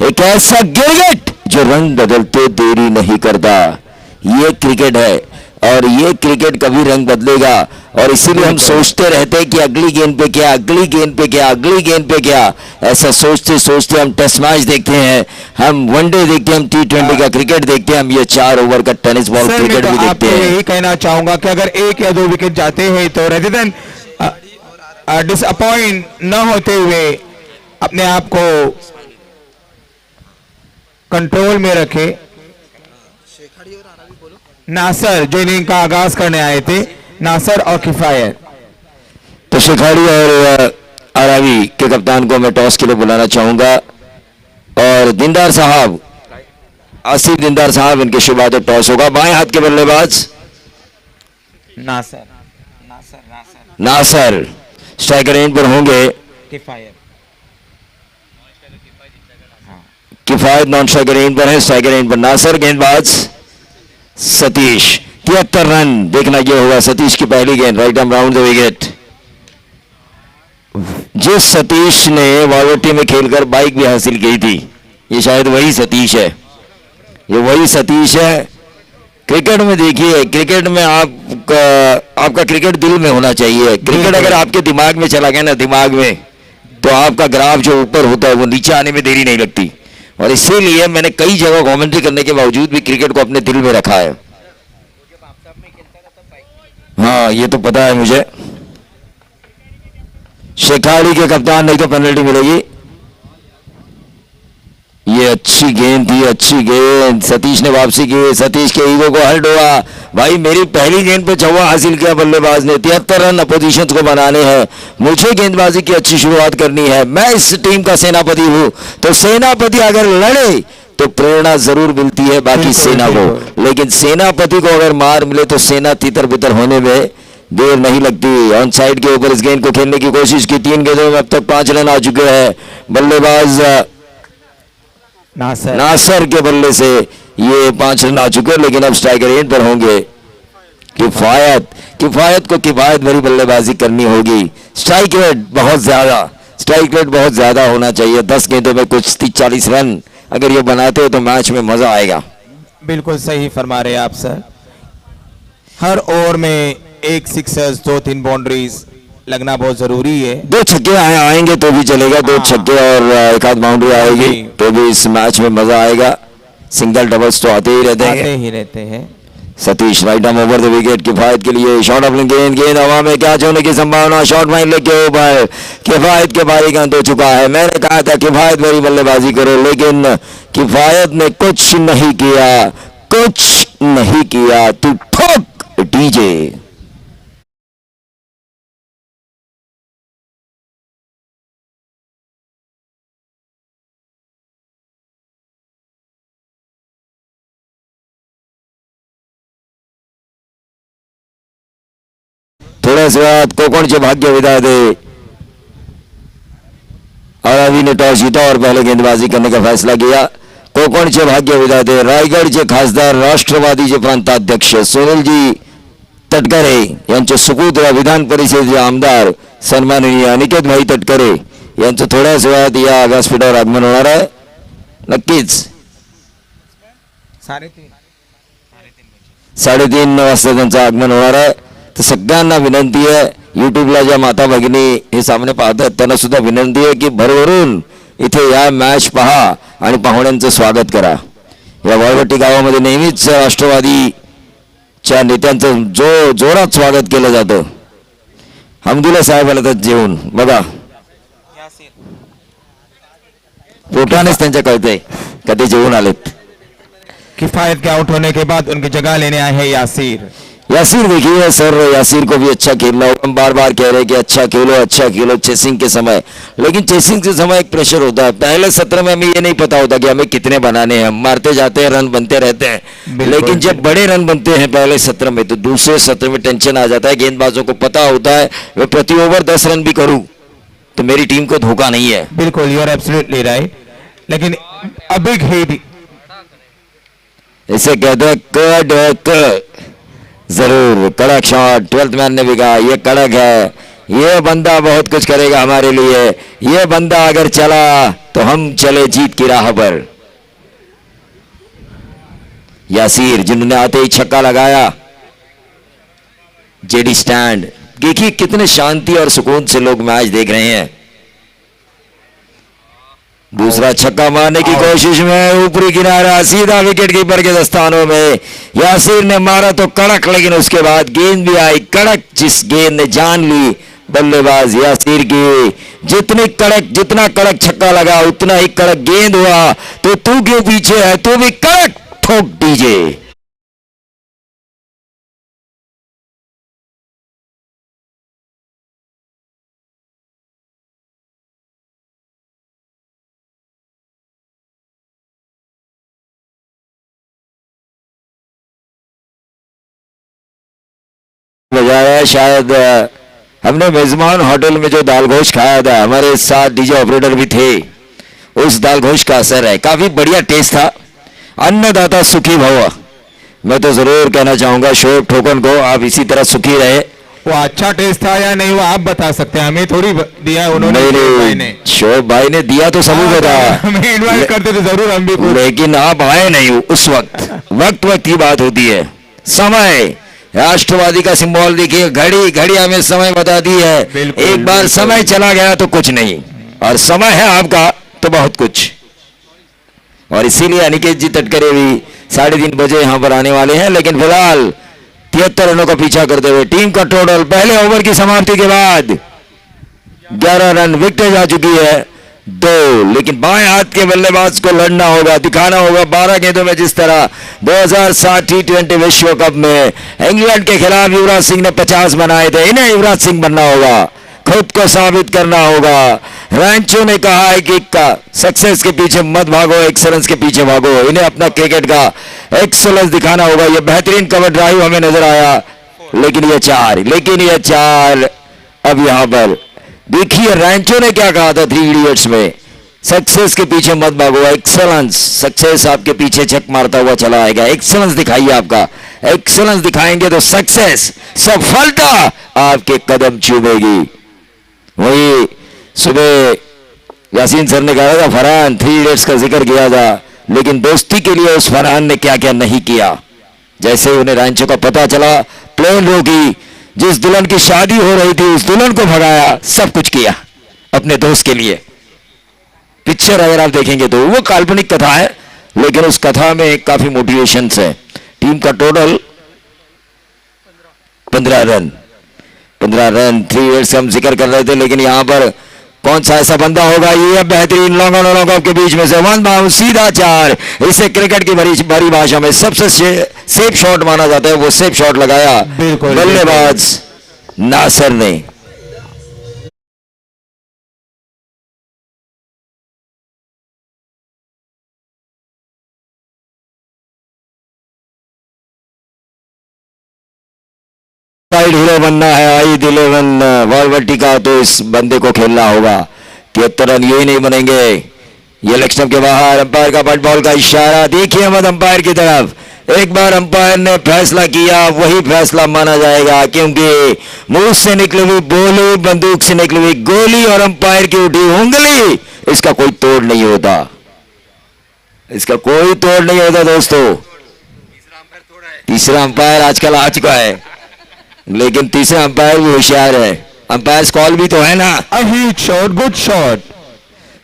एक ऐसा गिरगिट जो रंग बदलते देरी नहीं करता, ये क्रिकेट है और ये क्रिकेट कभी रंग बदलेगा। और इसीलिए हम सोचते रहते हैं कि अगली गेंद पे क्या, अगली गेंद पे क्या, अगली गेंद पे क्या। ऐसा सोचते सोचते हम टेस्ट मैच देखते हैं, हम वनडे देखते हैं, हम T20 का क्रिकेट देखते हैं, हम ये 4 ओवर का टेनिस बॉल क्रिकेट भी देखते हैं। यही कहना चाहूंगा कि अगर 1 या 2 विकेट जाते हैं तो रेदर देन डिसअपॉइंट न होते हुए अपने आप को कंट्रोल में रखे। नासर जो इनिंग का आगाज करने आए थे, नासर और किफायत। तो शेखाड़ी और आरावी के कप्तान को मैं टॉस के लिए बुलाना चाहूंगा और दीनदार साहब, आसिफ दीनदार साहब, इनके शुरुआत टॉस होगा। बाएं हाथ के बल्लेबाज नासर नासर स्ट्राइकर एंड पर होंगे। किफायत किफायत नॉन स्ट्राइकर एंड पर है, स्ट्राइकर एंड पर नासर। गेंदबाज सतीश। 73 रन देखना ये होगा सतीश की पहली गेंद, right arm round the wicket. जिस सतीश ने वालोटी में खेलकर बाइक भी हासिल की थी, ये शायद वही सतीश है, ये वही सतीश है। क्रिकेट में देखिए, क्रिकेट में आपका क्रिकेट दिल में होना चाहिए। क्रिकेट अगर आपके दिमाग में चला गया ना, दिमाग में, तो आपका ग्राफ जो ऊपर होता है वो नीचे आने में देरी नहीं लगती। और इसीलिए मैंने कई जगह कमेंट्री करने के बावजूद भी क्रिकेट को अपने दिल में रखा है। हाँ, ये तो पता है मुझे। शेखाड़ी के कप्तान, नहीं तो पेनल्टी मिलेगी। ये अच्छी गेंद थी, अच्छी गेंद, सतीश ने वापसी की, सतीश के ईगो को हर्ट हुआ। भाई मेरी पहली गेंद पे 54 हासिल किया बल्लेबाज ने, 73 रन अपोजिशन को बनाने हैं, मुझे गेंदबाजी की अच्छी शुरुआत करनी है, मैं इस टीम का सेनापति हूं। तो सेनापति अगर लड़े तो प्रेरणा जरूर मिलती है बाकी सेना को, लेकिन सेनापति को अगर मार मिले तो सेना तितर बितर होने में देर नहीं लगती। ऑन साइड के ऊपर इस गेंद को खेलने की कोशिश की, 3 गेंदों में अब तक 5 रन आ चुके हैं। बल्लेबाज नासर के बल्ले से ये 5 रन आ चुके हैं, लेकिन अब स्ट्राइकर एंड पर होंगे किफायत को किफायत भरी बल्लेबाजी करनी होगी। स्ट्राइक रेट बहुत ज्यादा होना चाहिए। 10 गेंदों में कुछ 30-40 रन अगर ये बनाते हो तो मैच में मजा आएगा। बिल्कुल सही फरमा रहे आप सर। हर ओवर में 1 सिक्सर्स, 2-3 बाउंड्रीज लगना बहुत जरूरी है। 2 छक्के आएंगे तो भी चलेगा, 2 छक्के और 1 आध बाउंड्री आएगी तो भी इस मैच में मजा आएगा। सिंगल डबल्स तो आते ही रहते हैं। Satish right arm over the wicket किफायत के लिए, शॉट ऑफ गेंद हवा में कैच होने की संभावना, शॉट माइल लेग के ऊपर किफायत के बारी अंत हो चुका है। मैंने कहा था किफायत मेरी बल्लेबाजी करो, लेकिन किफायत ने कुछ नहीं किया। तू ठोक डीजे। थोड्याच वेळात कोकणचे भाग्य विधाते दे। और अभी ने टॉस जीता और पहले गेंदबाजी करने का फैसला किया। कोकणचे भाग्य विधाते रायगडचे खासदार राष्ट्रवादीचे प्रांताध्यक्ष सुनीलजी तटकरे यांचे सुपुत्र विधान परिषदेचे आमदार सन्माननीय अनिकेत भाई तटकरे यांचं थोड्याच वेळात या व्यासपीठावर आगमन होणार आहे। नक्कीच 3:30 वाजता त्यांचं आगमन होणार आहे। तर सगळ्यांना विनंती आहे, यूट्यूबला ज्या माता भगिनी हे सामने पाहतात त्यांना सुद्धा विनंती आहे की भरभरून इथे या मॅच पहा आणि पाहुण्यांचं स्वागत करा। या वळवटी गावामध्ये नेहमीच राष्ट्रवादीच्या नेत्यांचं जोरात स्वागत केलं जातं। हमदुल्ला साहेब आले तर जेवून बघा, पोटानेच त्यांच्या कळतंय कधी जेवून आलेत। किफायत के आउट होने के बाद उनकी जगह लेने आए हैं यासीर। यासीर देखिए सर, यासीर को भी अच्छा खेलना होगा। हम बार बार कह रहे हैं कि अच्छा खेलो चेसिंग के समय, लेकिन चेसिंग के समय एक प्रेशर होता है। पहले सत्र में हमें ये नहीं पता होता कि हमें कितने बनाने हैं, हम मारते जाते हैं, रन बनते रहते हैं। लेकिन जब बड़े रन बनते हैं पहले सत्र में तो दूसरे सत्र में टेंशन आ जाता है। गेंदबाजों को पता होता है मैं प्रति ओवर 10 रन भी करूं तो मेरी टीम को धोखा नहीं है। बिल्कुल, यू आर एब्सोल्युटली राइट। लेकिन अ बिग हिट, इसे कहते हैं कड़क, जरूर कड़क शॉट। 12th मैन ने भी कहा ये कड़क है, ये बंदा बहुत कुछ करेगा हमारे लिए, ये बंदा अगर चला तो हम चले जीत की राह पर। यासीर जिन्होंने आते ही छक्का लगाया, जेडी स्टैंड। देखिए कितने शांति और सुकून से लोग मैच देख रहे हैं। दूसरा छक्का मारने की कोशिश में ऊपरी किनारा सीधा विकेट कीपर के दस्तानों में यासीर ने मारा तो कड़क, लेकिन उसके बाद गेंद भी आई कड़क, जिस गेंद ने जान ली बल्लेबाज यासीर की। जितना कड़क छक्का लगा उतना ही कड़क गेंद हुआ। तो तू क्यों पीछे है, तू भी कड़क ठोक दीजिए। बजाया शायद हमने मेजबान होटल में जो दाल गोश्त खाया था, हमारे साथ डीजे ऑपरेटर भी थे, उस दाल गोश्त का असर है। काफी बढ़िया टेस्ट था। अन्नदाता सुखी भव। मैं तो जरूर कहना चाहूंगा शोएब ठोकन को, आप इसी तरह सुखी रहे। वो अच्छा टेस्ट था या नहीं वो आप बता सकते हैं, हमें थोड़ी दिया उन्होंने। नहीं, शोएब भाई ने दिया तो सबूत बता, हमें इनवाइट करते तो जरूर हम भी कुछ। लेकिन आप आए नहीं उस वक्त की बात होती है। समय राष्ट्रवादी का सिंबल देखिए, घड़ी हमें समय बताती है। एक बार समय चला गया तो कुछ नहीं, और समय है आपका तो बहुत कुछ। और इसीलिए अनिकेत जी तटकरे भी 3:30 बजे यहां पर आने वाले हैं। लेकिन फिलहाल 73 रनों का पीछा करते हुए टीम का टोटल पहले ओवर की समाप्ति के बाद 11 रन, विकेट जा चुकी है 2। लेकिन बाएं हाथ के बल्लेबाज को लड़ना होगा, दिखाना होगा 12 गेंदों में जिस तरह 2007 T20 विश्व कप में इंग्लैंड के खिलाफ युवराज सिंह ने 50 बनाए थे। इन्हें युवराज सिंह बनना होगा, खुद को साबित करना होगा। रैंचो ने कहा है कि सक्सेस के पीछे मत भागो, एक्सेलेंस के पीछे भागो। इन्हें अपना क्रिकेट का एक्सेलेंस दिखाना होगा। यह बेहतरीन कवर ड्राइव हमें नजर आया, लेकिन ये चार अब यहां पर देखिए रैंचो ने क्या कहा था 3 इडियट्स में, सक्सेस के पीछे मत भागो, एक्सेलेंस। सक्सेस आपके पीछे छक मारता हुआ चला आएगा। एक्सेलेंस दिखाइए, आपका एक्सेलेंस दिखाएंगे तो सक्सेस, सफलता आपके कदम चूमेगी। वही सुबह यासीन सर ने कहा था फरहान 3 इडियट्स का जिक्र किया था, लेकिन दोस्ती के लिए उस फरहान ने क्या क्या नहीं किया। जैसे उन्हें रैंचो का पता चला, प्लेन रोकी, जिस दुल्हन की शादी हो रही थी उस दुल्हन को भगाया, सब कुछ किया अपने दोस्त के लिए। पिक्चर अगर आप देखेंगे तो वो काल्पनिक कथा है, लेकिन उस कथा में काफी मोटिवेशंस है। टीम का टोटल 15 रन 3 इनिंग्स हम जिक्र कर रहे थे, लेकिन यहां पर कौन सा ऐसा बंदा होगा ये बहतरीन लॉन्ग ऑन लॉन्ग ऑफ के बीच में से 1 बाउंड सीधा 4। इसे क्रिकेट की बड़ी भाषा में सबसे सेफ शॉट माना जाता है। वो सेफ शॉट लगाया बल्लेबाज नासिर ने। राइट हीरो बनना है, आई दिलेवन वॉलवर्टी का, तो इस बंदे को खेलना होगा। 73 रन ये नहीं बनेंगे। ये लेग स्टंप के बाहर, अंपायर का बट बॉल का इशारा। देखिए मत अंपायर की तरफ, एक बार अंपायर ने फैसला किया वही फैसला माना जाएगा, क्योंकि मुंह से निकली हुई बोली, बंदूक से निकली हुई गोली और अंपायर की उठी उंगली, इसका कोई तोड़ नहीं होता, इसका कोई तोड़ नहीं होता दोस्तों। तीसरा अंपायर आजकल आ चुका है, लेकिन तीसरा अंपायर भी होशियार है। अंपायर कॉल भी तो है ना। A huge shot, good shot.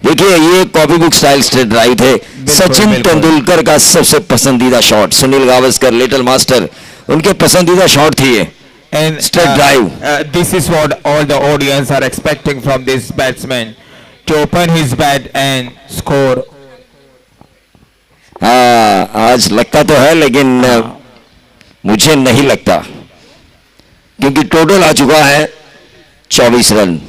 देखिए ये copy book style straight drive है। सचिन बिल्कुल। तेंदुलकर का सबसे पसंदीदा shot, Sunil Gavaskar little master, उनके पसंदीदा शॉट थी ये And straight drive. this is what all the audience are expecting from this batsman, to open his bat and score. हाँ आज लगता तो है, लेकिन मुझे नहीं लगता, क्योंकि टोटल आ चुका है 24 रन।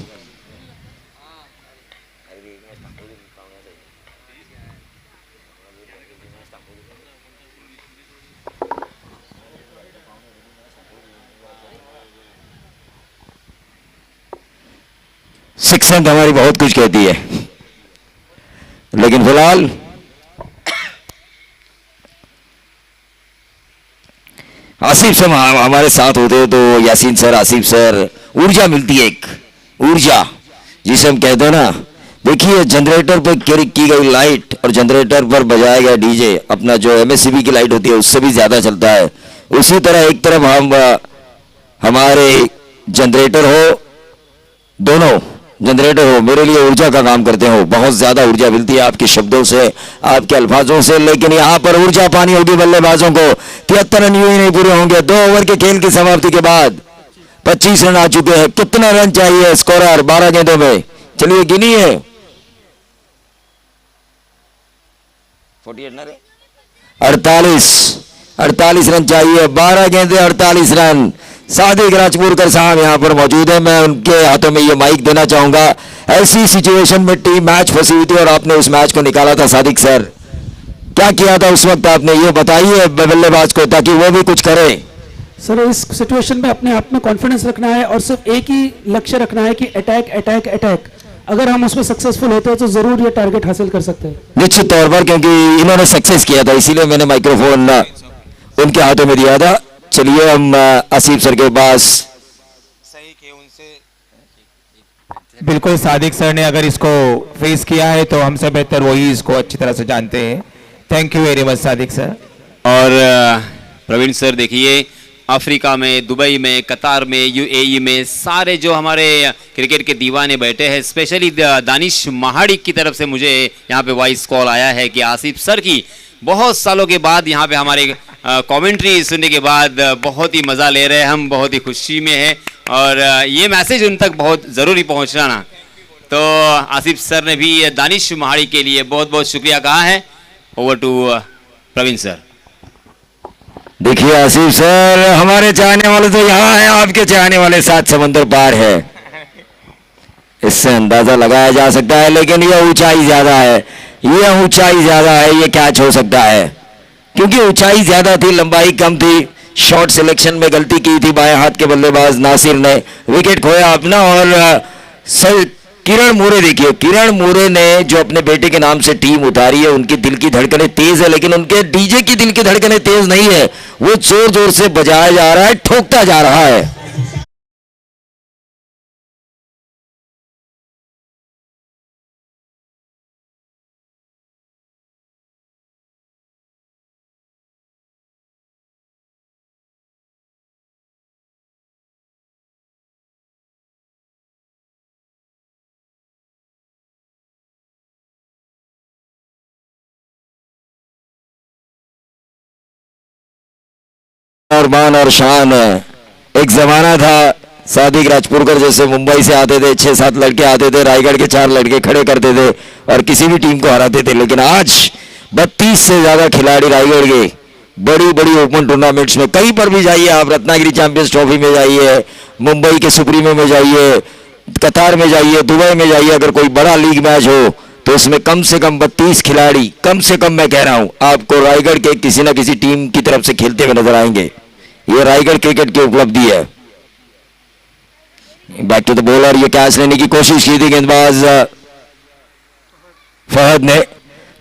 सिक्स रन हमारी बहुत कुछ कहती है, लेकिन फिलहाल आसिफ सर हमारे साथ होते हैं तो यासीन सर, आसिफ सर, ऊर्जा मिलती है, एक ऊर्जा जिसे हम कहते हैं ना। देखिए जनरेटर पर की गई लाइट और जनरेटर पर बजाया गया डीजे, अपना जो एमएससीबी की लाइट होती है उससे भी ज्यादा चलता है। उसी तरह एक तरफ हम हमारे जनरेटर हो, दोनों जनरेटर हो, मेरे लिए ऊर्जा का काम करते हो, बहुत ज्यादा ऊर्जा मिलती है आपके शब्दों से, आपके अल्फाजों से, लेकिन यहाँ पर ऊर्जा पानी होगी बल्लेबाजों को। 73 रन यूं ही नहीं पूरे होंगे। 2 ओवर के खेल की समाप्ति के बाद 25 रन आ चुके हैं। कितना रन चाहिए स्कोरर 12 गेंदों में? चलिए गिनिए। 48 रन चाहिए, 12 गेंदे 48 रन। सादिक राजपुरकर साहब यहाँ पर मौजूद है, मैं उनके हाथों में ये माइक देना चाहूंगा। ऐसी सिचुएशन में टीम मैच फंसी हुई थी और आपने उस मैच को निकाला था। सादिक सर क्या किया था उस वक्त आपने, ये बताइए बल्लेबाज को, ताकि वो भी कुछ करे। सर इस सिचुएशन में अपने आप में कॉन्फिडेंस रखना है और सिर्फ एक ही लक्ष्य रखना है कि अटैक अटैक अटैक। अगर हम उसमें सक्सेसफुल होते हैं तो जरूर ये टारगेट हासिल कर सकते हैं। निश्चित तौर पर, क्योंकि इन्होंने सक्सेस किया था, इसीलिए मैंने माइक्रोफोन उनके हाथों में दिया था। चलिए हम आसिफ सर के पास। सही के उनसे बिल्कुल, सादिक सर ने अगर इसको फेस किया है तो हमसे बेहतर वही इसको अच्छी तरह से जानते हैं। Thank you very much Sadiq sir. और प्रवीण सर देखिए, अफ्रीका में, दुबई में, कतार में, यूएई में सारे जो हमारे क्रिकेट के दीवाने बैठे हैं, स्पेशली दानिश महाड़िक की तरफ से मुझे यहाँ पे वॉइस कॉल आया है कि आसिफ सर की बहुत सालों के बाद यहाँ पे हमारे कमेंट्री सुनने के बाद बहुत ही मज़ा ले रहे हैं, हम बहुत ही खुशी में हैं और ये मैसेज उन तक बहुत ज़रूरी पहुँचना ना। तो आसिफ सर ने भी दानिश महाड़िक के लिए बहुत बहुत शुक्रिया कहा है। Over to Praveen sir. देखिए आसिफ सर, हमारे चाहने वाले तो यहाँ हैं, आपके चाहने वाले 7 समंदर पार है, इससे अंदाजा लगाया जा सकता है। लेकिन ये ऊंचाई ज्यादा है, ये ऊंचाई ज्यादा है, ये कैच हो सकता है, क्योंकि ऊंचाई ज्यादा थी, लंबाई कम थी। शॉट सिलेक्शन में गलती की थी बाएं हाथ के बल्लेबाज नासिर ने, विकेट खोया अपना। और सर किरण मोरे, देखिए किरण मोरे ने जो अपने बेटे के नाम से टीम उतारी है, उनकी दिल की धड़कनें तेज है, लेकिन उनके डीजे की दिल की धड़कनें तेज नहीं है। वो जोर जोर से बजाया जा रहा है, ठोकता जा रहा है। और मान और शान है। एक जमाना था सादिक राजपुरकर जैसे मुंबई से आते थे, 6-7 लड़के आते थे, रायगढ़ के 4 लड़के खड़े करते थे और किसी भी टीम को हराते थे। लेकिन आज 32 से ज्यादा खिलाड़ी रायगढ़ के बड़ी बड़ी ओपन टूर्नामेंट्स में, कहीं पर भी जाइए आप, रत्नागिरी चैंपियंस ट्रॉफी में जाइए, मुंबई के सुप्रीमो में जाइए, कतार में जाइए, दुबई में जाइए, अगर कोई बड़ा लीग मैच हो तो इसमें कम से कम 32 खिलाड़ी, कम से कम मैं कह रहा हूं, आपको रायगढ़ के किसी न किसी टीम की तरफ से खेलते हुए नजर आएंगे। ये रायगढ़ क्रिकेट की उपलब्धि है। बैक टू द बॉलर, ये कैच लेने की कोशिश की थी गेंदबाज फहद ने,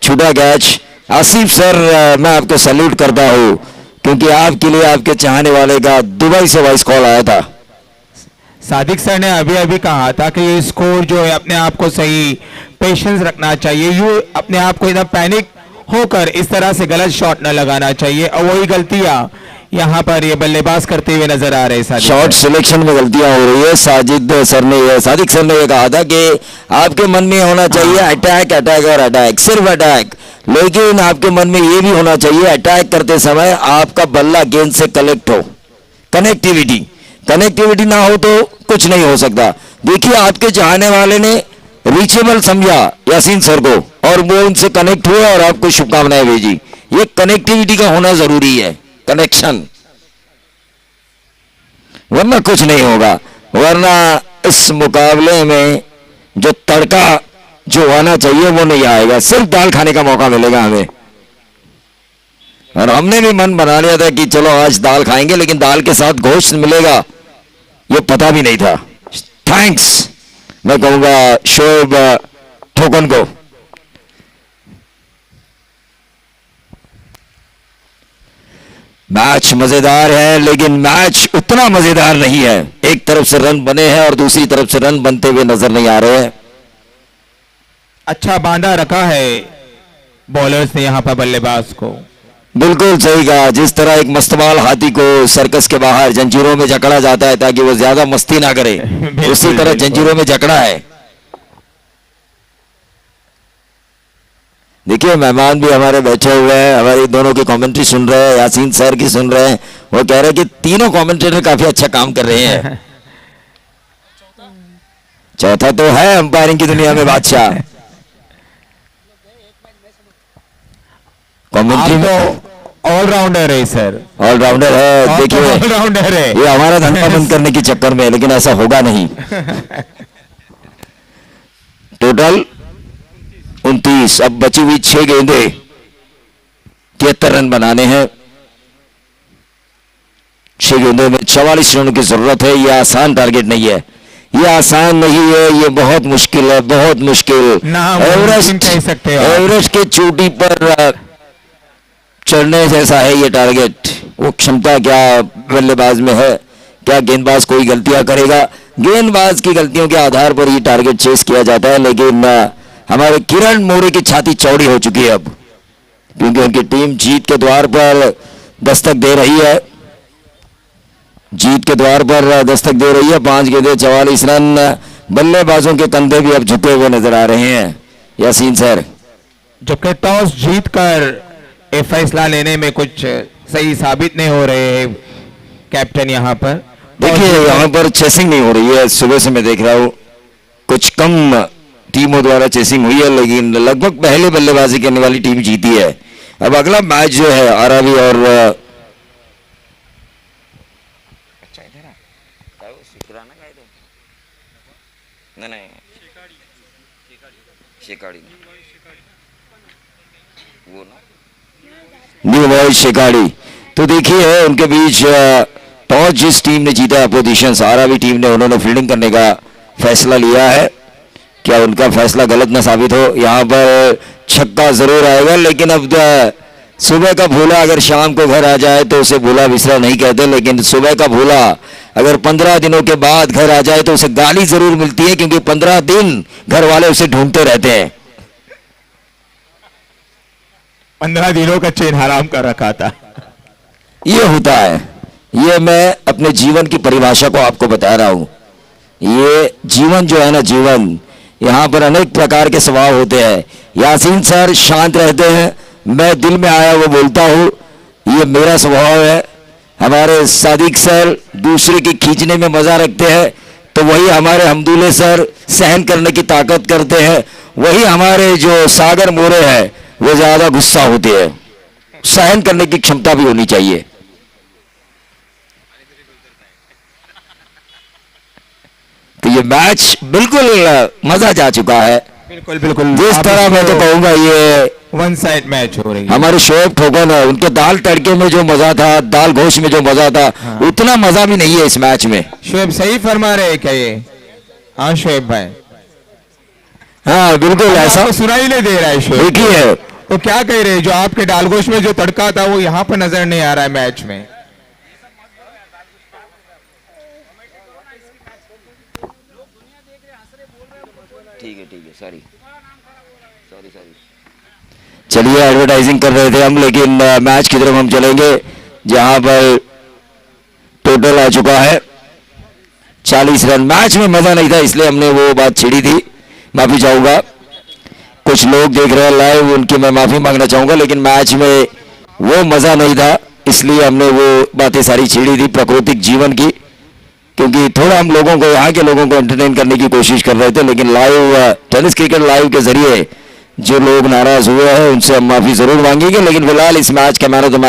छूटा कैच। आसिफ सर, मैं आपको सैल्यूट करता हूं क्योंकि आपके लिए आपके चाहने वाले का दुबई से वॉइस कॉल आया था। सादिक सर ने अभी अभी कहा था कि ये स्कोर जो है अपने आप को सही पेशेंस रखना चाहिए, यू अपने आप को एकदम पैनिक होकर इस तरह से गलत शॉट न लगाना चाहिए, और वही गलतियां यहाँ पर ये बल्लेबाज करते हुए नजर आ रहे हैं। शॉट सिलेक्शन में गलतियां हो रही है। सादिक सर ने ये कहा था कि आपके मन में होना चाहिए अटैक अटैक और अटैक, सिर्फ अटैक, लेकिन आपके मन में ये भी होना चाहिए अटैक करते समय आपका बल्ला गेंद से कनेक्ट हो, कनेक्टिविटी ना हो तो कुछ नहीं हो सकता। देखिए आपके चाहने वाले ने रीचेबल समझा यासीन सर को और वो उनसे कनेक्ट हुए और आपको शुभकामनाएं भेजी। ये कनेक्टिविटी का होना जरूरी है, कनेक्शन, वरना कुछ नहीं होगा। वरना इस मुकाबले में जो तड़का जो आना चाहिए वो नहीं आएगा, सिर्फ दाल खाने का मौका मिलेगा हमें। और हमने भी मन बना लिया था कि चलो आज दाल खाएंगे, लेकिन दाल के साथ गोश्त मिलेगा ये पता भी नहीं था। थैंक्स मैं कहूंगा शोएब ठोकन को। मैच मजेदार है लेकिन मैच उतना मजेदार नहीं है। एक तरफ से रन बने हैं और दूसरी तरफ से रन बनते हुए नजर नहीं आ रहे हैं। अच्छा बांधा रखा है बॉलर्स ने यहाँ पर बल्लेबाज को। बिल्कुल सही कहा, जिस तरह एक मस्तवाल हाथी को सर्कस के बाहर जंजीरों में जकड़ा जाता है ताकि वो ज्यादा मस्ती ना करे, उसी तरह जंजीरों में जकड़ा है। देखिए मेहमान भी हमारे बैठे हुए हैं, हमारी दोनों की कमेंट्री सुन रहे हैं, यासीन सर की सुन रहे हैं। वो कह रहे हैं कि तीनों कमेंटेटर काफी अच्छा काम कर रहे हैं। चौथा तो है अंपायरिंग की दुनिया में बादशाह। कमेंट्री में ऑलराउंडर है सर, ऑलराउंडर है। देखिए ऑलराउंडर है, ये हमारा धंधा बंद करने के चक्कर में है, लेकिन ऐसा होगा नहीं। टोटल 29, अब बची हुई 6 गेंदे, 73 रन बनाने हैं। 6 गेंदों में 44 रनों की जरूरत है। यह आसान टारगेट नहीं है, ये आसान नहीं है, ये बहुत मुश्किल है, बहुत मुश्किल। एवरेस्ट के चोटी पर चढ़ने जैसा है ये टारगेट। वो क्षमता क्या बल्लेबाज में है, क्या गेंदबाज कोई गलतियां करेगा? गेंदबाज की गलतियों के आधार पर ये टारगेट चेस किया जाता है। लेकिन हमारे किरण मोरे की छाती चौड़ी हो चुकी है अब, क्योंकि उनकी टीम जीत के द्वार पर दस्तक दे रही है। जीत के द्वार पर दस्तक दे रही है। 5 गेंदें 44 रन। बल्लेबाजों के कंधे भी अब झुके हुए नजर आ रहे हैं यासीन सर। जबकि टॉस जीत कर ये फैसला लेने में कुछ सही साबित नहीं हो रहे हैं कैप्टन यहाँ पर। देखिए यहाँ पर चेसिंग नहीं हो रही है, सुबह से मैं देख रहा हूँ कुछ कम टीमों द्वारा चेसिंग हुई है, लेकिन लगभग पहले बल्लेबाजी करने वाली टीम जीती है। अब अगला मैच जो है आरआरबी और न्यू बॉयज शिकाड़ी। तो देखिए उनके बीच टॉस जिस टीम ने जीता अपोजिशन आरआरबी टीम ने, उन्होंने फील्डिंग करने का फैसला लिया है। क्या उनका फैसला गलत ना साबित हो? यहाँ पर छक्का जरूर आएगा, लेकिन अब सुबह का भूला अगर शाम को घर आ जाए तो उसे भूला बिसरा नहीं कहते, लेकिन सुबह का भूला अगर 15 दिनों के बाद घर आ जाए तो उसे गाली जरूर मिलती है, क्योंकि 15 दिन घर वाले उसे ढूंढते रहते हैं। 15 दिनों का चेन हराम कर रखा था। ये होता है, ये मैं अपने जीवन की परिभाषा को आपको बता रहा हूं। ये जीवन जो है ना, जीवन, यहाँ पर अनेक प्रकार के स्वभाव होते हैं। यासीन सर शांत रहते हैं, मैं दिल में आया वो बोलता हूँ, ये मेरा स्वभाव है। हमारे सादिक सर दूसरे की खींचने में मजा रखते हैं, तो वही हमारे हमदुल्ले सर सहन करने की ताकत करते हैं। वही हमारे जो सागर मोरे हैं वो ज्यादा गुस्सा होते हैं। सहन करने की क्षमता भी होनी चाहिए। तो ये मैच बिल्कुल मजा जा चुका है। बिल्कुल बिल्कुल जिस तरह मैं तो कहूंगा ये वन साइड मैच हो रही है। हमारे शोएब ठोकन है, उनके दाल तड़के में जो मजा था, दाल गोश्त में जो मजा था, उतना मजा भी नहीं है इस मैच में। शोएब सही फरमा रहे हैं क्या ये? हाँ शोएब भाई, हाँ बिल्कुल ऐसा आपको सुनाई नहीं दे रहा है शोएब? देखिए तो क्या कह रहे हैं, जो आपके दालगोश में जो तड़का था वो यहाँ पर नजर नहीं आ रहा है मैच में? ठीक है सॉरी। चलिए एडवर्टाइजिंग कर रहे थे हम, लेकिन मैच की तरफ हम चलेंगे जहां पर टोटल आ चुका है 40 रन। मैच में मजा नहीं था इसलिए हमने वो बात छिड़ी थी, माफी चाहूंगा। कुछ लोग देख रहे हैं लाइव, उनकी मैं माफी मांगना चाहूंगा, लेकिन मैच में वो मजा नहीं था इसलिए हमने वो बातें सारी छिड़ी थी प्राकृतिक जीवन की, क्योंकि थोड़ा हम लोगों को, यहाँ के लोगों को एंटरटेन करने की कोशिश कर रहे थे। लेकिन लाइव टेनिस क्रिकेट लाइव के जरिए जो लोग नाराज हुए हैं उनसे हम माफी जरूर मांगेंगे, लेकिन फिलहाल इस मैच का मैन ऑफ द मैच